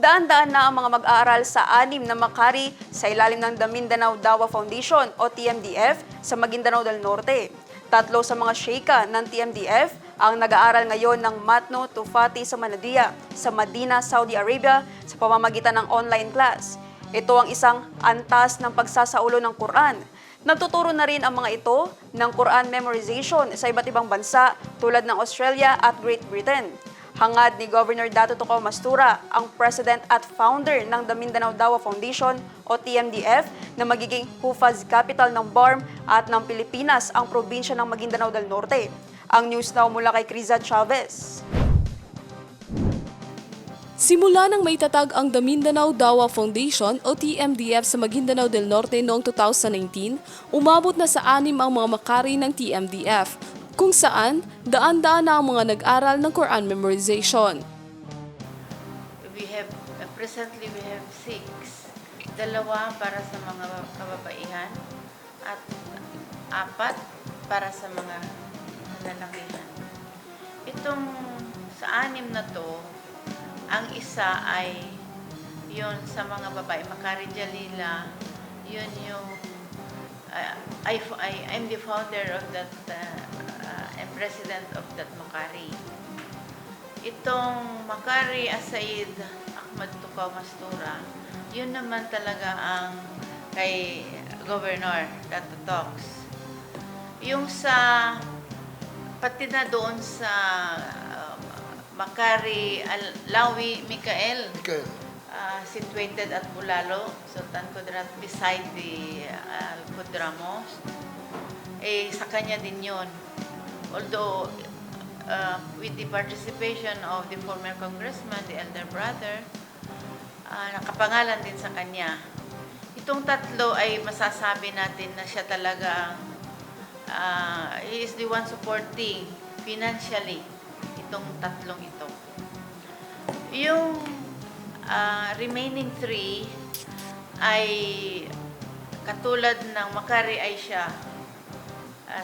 Daan-daan na ang mga mag-aaral sa 6 na makari sa ilalim ng The Mindanao Dawa Foundation o TMDF sa Maguindanao del Norte. 3 sa mga sheikha ng TMDF ang nag-aaral ngayon ng Matno Tufati sa Manadia sa Medina, Saudi Arabia sa pamamagitan ng online class. Ito ang isang antas ng pagsasaulo ng Quran. Nagtuturo na rin ang mga ito ng Quran memorization sa iba't ibang bansa tulad ng Australia at Great Britain. Hangad ni Governor Dato Tukaw Mastura, ang President at Founder ng The Mindanao Dawa Foundation o TMDF na magiging Hufaz Capital ng BARM at ng Pilipinas ang probinsya ng Maguindanao del Norte. Ang news now mula kay Crizad Chavez. Simula nang maitatag ang The Mindanao Dawa Foundation o TMDF sa Maguindanao del Norte noong 2019, umabot na sa 6 ang mga makari ng TMDF, kung saan daan-daan na ang mga nag-aral ng Quran memorization. Presently we have 6. 2 para sa mga kababaihan at 4 para sa mga lalakihan. Itong sa 6 na to, ang isa ay yun sa mga babae, Makari Jalila, yun yung I'm the founder of that and president of that Makari. Itong Makari Asaid Ahmad Tukaw Mastura, yun naman talaga ang kay Governor Dato Tox. Yung sa pati na doon sa Makari Lawi Mikael. Situated at Bulalo, Sultan Kudarat, beside the Kudramo. Sa kanya din yun. Although, with the participation of the former congressman, the elder brother, nakapangalan din sa kanya. Itong 3 ay masasabi natin na siya talaga, he is the one supporting financially itong 3 ito. Yung remaining 3 ay katulad ng Makari Aisha,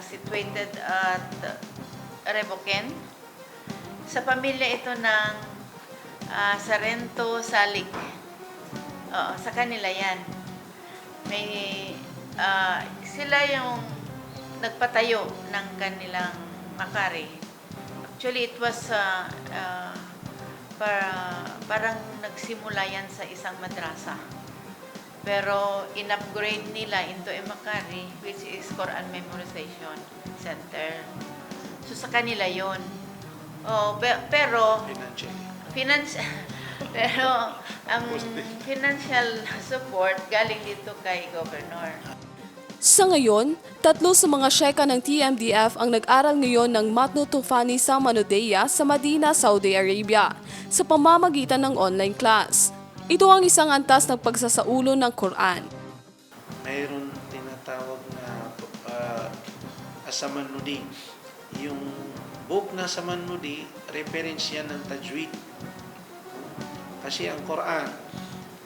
situated at Reboken. Sa pamilya ito ng Sarento Salik. Sa kanila yan. Sila yung nagpatayo ng kanilang Makari. Actually, it was parang nagsimula yan sa isang madrasa. Pero in-upgrade nila into a Makari, which is Quran Memorization Center. So sa kanila yon. Pero pero ang financial support galing dito kay Governor. Sa ngayon, 3 sa mga sheikha ng TMDF ang nag-aral ngayon ng Matno Tufani sa Manadia sa Medina, Saudi Arabia sa pamamagitan ng online class. Ito ang isang antas ng pagsasaulo ng Quran. Mayroon tinatawag na Asamanudi. Yung book na Asamanudi, reference yan ng tajwid. Kasi ang Quran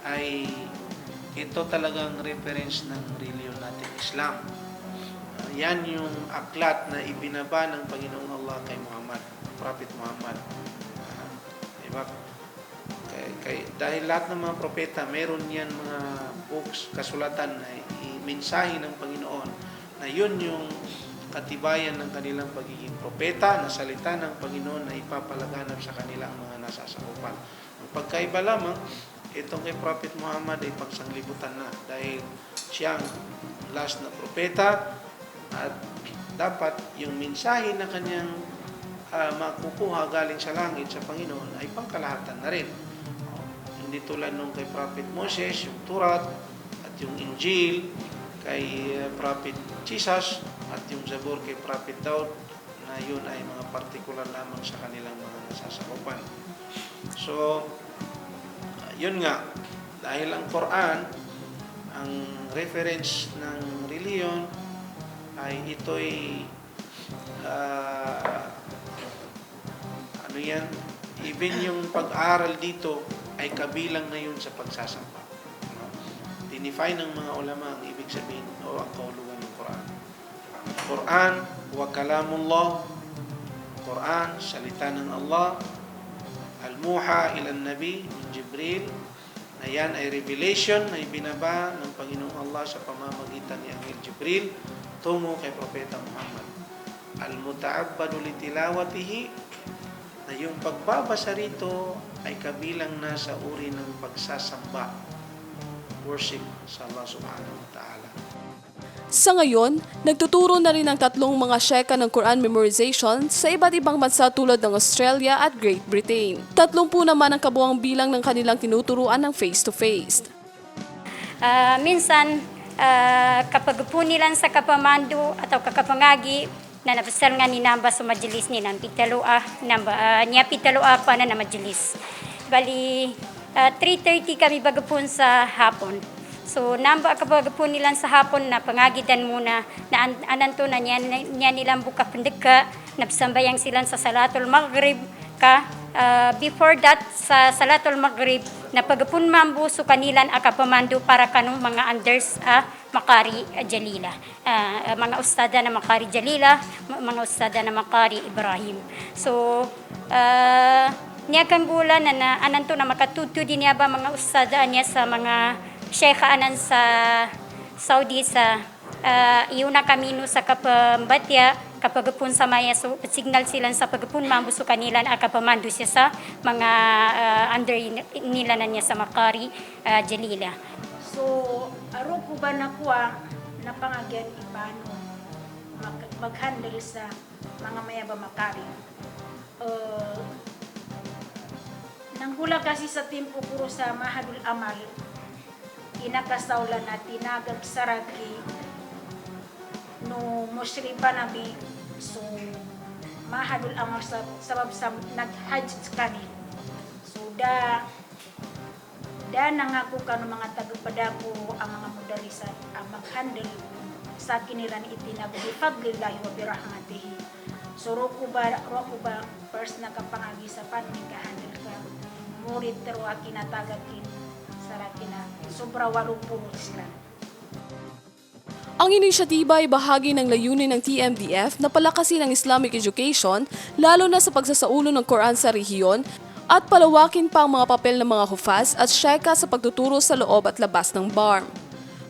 ay ito talagang reference ng reliyon natin, Islam. Yan yung aklat na ibinaba ng Panginoong Allah kay Muhammad, Prophet Muhammad. Diba? Dahil lahat ng mga propeta, meron yan mga books, kasulatan na mensahe ng Panginoon na yun yung katibayan ng kanilang pagiging propeta na salita ng Panginoon na ipapalaganap sa kanilang mga nasasakupan. Ang pagkaiba lamang, itong kay Prophet Muhammad ay pagsanglibutan na dahil siyang last na propeta at dapat yung mensahe na kanyang makukuha galing sa langit sa Panginoon ay pangkalahatan na rin. Hindi tulad nung kay Prophet Moses, yung Turat at yung Injil kay Prophet Jesus at yung Zabur kay Prophet Daud na yun ay mga partikular lamang sa kanilang mga nasasakupan. So, yun nga, dahil ang Quran, ang reference ng reliyon ay ito'y even yung pag-aaral dito ay kabilang na yun sa pagsasampa. Dinefine ng mga ulama ang ibig sabihin o ang kahulugan ng Quran. Quran wa kalamullah, Quran salita ng Allah, Al-Muha ilan Nabi min Jibril, na yan ay revelation na ibinaba ng Panginoong Allah sa pamamagitan ni Anghel Jibril tungo kay Propeta Muhammad. Al-muta'abbadu li tilawatihi, na yung pagbabasa rito ay kabilang na sa uri ng pagsasamba, worship sa Allah subhanahu wa ta'ala. Sa ngayon, nagtuturo na rin ang tatlong mga syeka ng Quran memorization sa iba't ibang bansa tulad ng Australia at Great Britain. 30 naman ang kabuang bilang ng kanilang tinuturuan ng face-to-face. Minsan, kapag po nilang sa kapamando atau kakapangagi, na nabasal nga ni namba sa majelis ni ng pitaloa, niya pitaloa pa na majelis. Bali, 3:30 kami bagapon sa hapon. So, namba kapag po nilang sa hapon na pangagidan muna na ananto na niya nilang buka pendeka, nabsambayang silang sa Salatul Maghrib ka. Before that, sa Salatul Maghrib, na pagapun mambu so kanilan akapamando para kanong mga unders Makari Jalila. Mga ustada na Makari Jalila, mga ustada na Makari Ibrahim. So, niya kang bulan na ananto na makatuto din niya ba mga ustada niya sa mga Sheikha anan sa Saudi sa iuna kamino sa kapambatya kapag pun sa maya so signal sila sa pagpun mambuso kanilan akapamando siya sa mga under nila na niya sa Makari Jalila. So, aro ko ba nakuha na pangagyan ibano mag-handle sa mga mayaba Makari? Nanggula kasi sa timpo puro sa Mahadul Amal, inakasawla na tinagag saraki no Muslim pa nabi, so Mahadul Amal sa sabab sa nag-hajj kanil. So da nangako ka ng mga tagapadako ang mga modalisan ang mag-handle sa kinilan itinago bi fadlillahi wa bi rahmatihi. So roko ba first nakapangagi sa paning ka-handle ka murid pero kinatagakin sarakina sobra 80 sila. Ang inisyatiba ay bahagi ng layunin ng TMDF na palakasin ang Islamic education, lalo na sa pagsasaulo ng Quran sa rehiyon, at palawakin pa ang mga papel ng mga hufaz at syeka sa pagtuturo sa loob at labas ng BARM.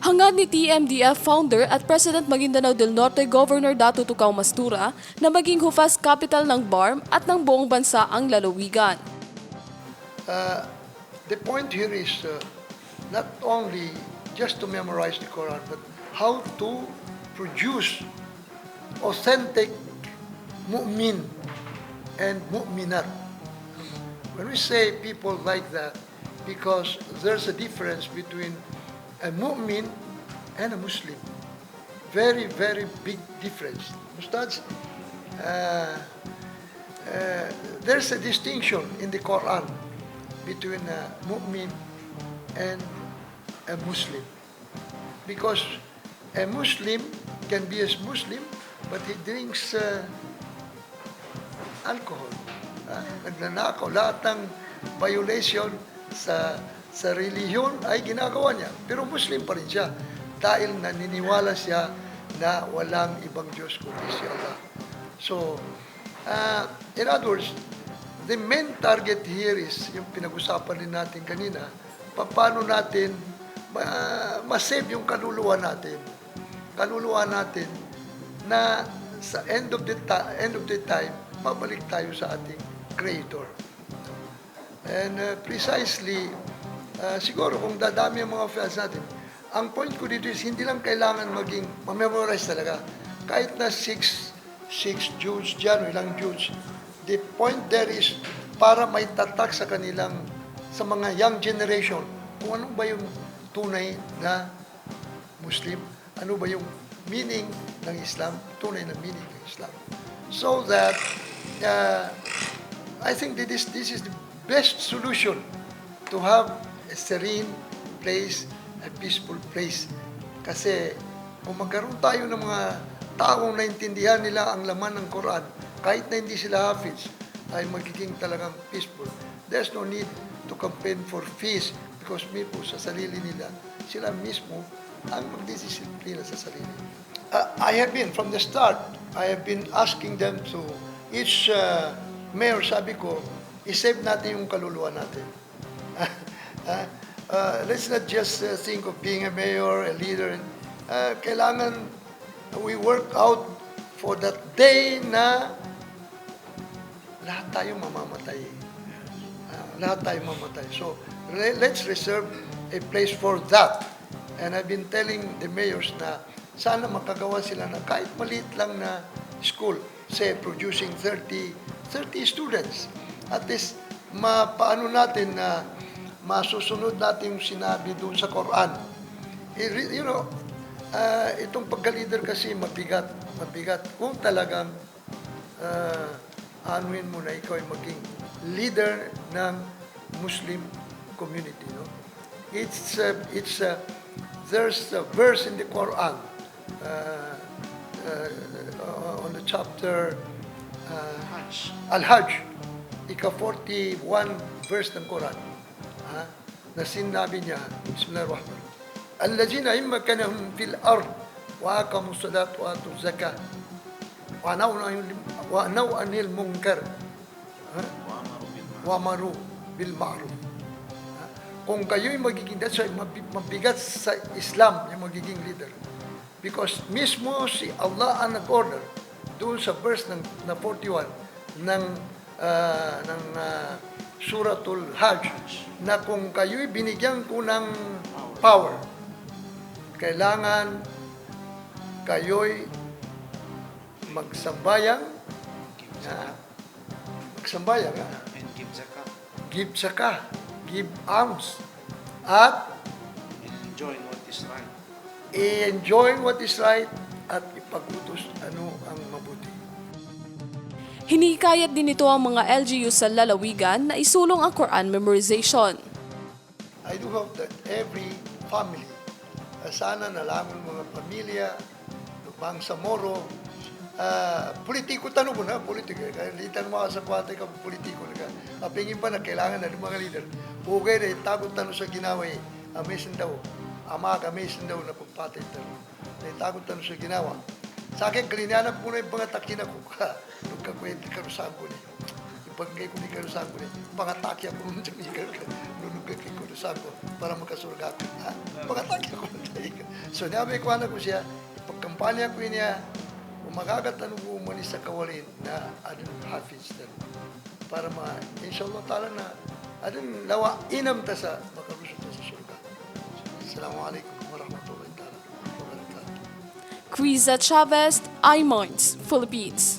Hangad ni TMDF founder at President Maguindanao del Norte Governor Dato Tukaw Mastura na maging hufaz capital ng BARM at ng buong bansa ang lalawigan. The point here is not only just to memorize the Quran, but how to produce authentic mu'min and mu'minat. When we say people like that, because there's a difference between a mu'min and a Muslim. Very, very big difference. Ustads, there's a distinction in the Quran between a mu'min and a Muslim. Because a Muslim can be a Muslim, but he drinks alcohol. Nagnanakaw, lahat ng violation sa relihiyon ay ginagawa niya. Pero Muslim pa rin siya dahil naniniwala siya na walang ibang Diyos kundi si Allah. So, in other words, the main target here is yung pinag-usapan din natin kanina, paano natin ma-save yung kaluluwa natin na sa end of the time, babalik tayo sa ating Creator. And precisely, siguro kung dadami ang mga files natin, ang point ko dito is hindi lang kailangan maging ma-memorize talaga. Kahit na 6 Jews dyan o ilang Jews, the point there is para may tatak sa kanilang, sa mga young generation, kung ano ba yung tunay na Muslim, ano ba yung meaning ng Islam, tunay na meaning ng Islam. So that, I think that this is the best solution to have a serene place, a peaceful place. Kasi kung magkaroon tayo ng mga taong naintindihan nila ang laman ng Quran, kahit na hindi sila hafiz, ay magiging talagang peaceful. There's no need to campaign for peace because po sa sarili nila, sila mismo ang magdidisiplina sa sarili. I have been, from the start, I have been asking them to, each mayor, sabi ko, isave natin yung kaluluwa natin. Let's not just think of being a mayor, a leader. Kailangan we work out for that day na lahat tayo mamamatay. Lahat tayo mamamatay. So, let's reserve a place for that. And I've been telling the mayors na sana makagawa sila na kahit maliit lang na school, say, producing 30 students. At least, paano natin na masusunod natin yung sinabi doon sa Quran. You know, itong pagka-leader kasi mabigat. Kung talagang anuin mo na ikaw ay maging leader ng Muslim community, no? There's a verse in the Quran on the chapter Hajj. Al-Hajj, ika-41 verse ng Quran, na sinabi niya, Bismillahirrahmanirrahim, الذين إن مكنهم في الأرض وأقاموا الصلاة وآتوا الزكاة ونهوا عن المنكر وأمروا بالمعروف. Kung kayo'y magiging, that's why mabigat sa Islam yung magiging leader. Because mismo si Allah ang nag-order doon sa verse na 41 ng Suratul Hajj na kung kayo'y binigyan ko ng power, kailangan kayo'y magsambayang, And give zakat. give zakah, give alms, at Enjoy what is right. i-enjoy what is right at ipag-utos ano ang mabuti. Hinikayat din ito ang mga LGU sa lalawigan na isulong ang Quran memorization. I do hope that every family, sana nalaman mga pamilya, Lubang Samoro, politiko, tanong mo na, politiko. Litan mo sa kwate ka, politiko na ka. Apingin pa na kailangan na ng mga leader. Okay na, itagot tanong sa ginawa amisin daw. Ama ka, amisin daw na pagpatay tanong. Itagot tanong sa ginawa. Sa akin, kalinyanan ko na yung mga takin ako. Nung kakwente karusan ko niya. Ipagkay ko ni karusan ko niya. Pangataki ako nung nung karusan ko para makasurga ko. Pangataki ako nung tayo. So, nabi ko ko siya, ipagkampanya ko niya, magagatanong ko umanis sa kawalin na adun hafiz na para inshallah ta'ala na adun lawa inam ta sa makalusot sa surga. Assalamualaikum warahmatullahi ta'ala wabarakatuh. Criza Chavez, iMinds, Philippines.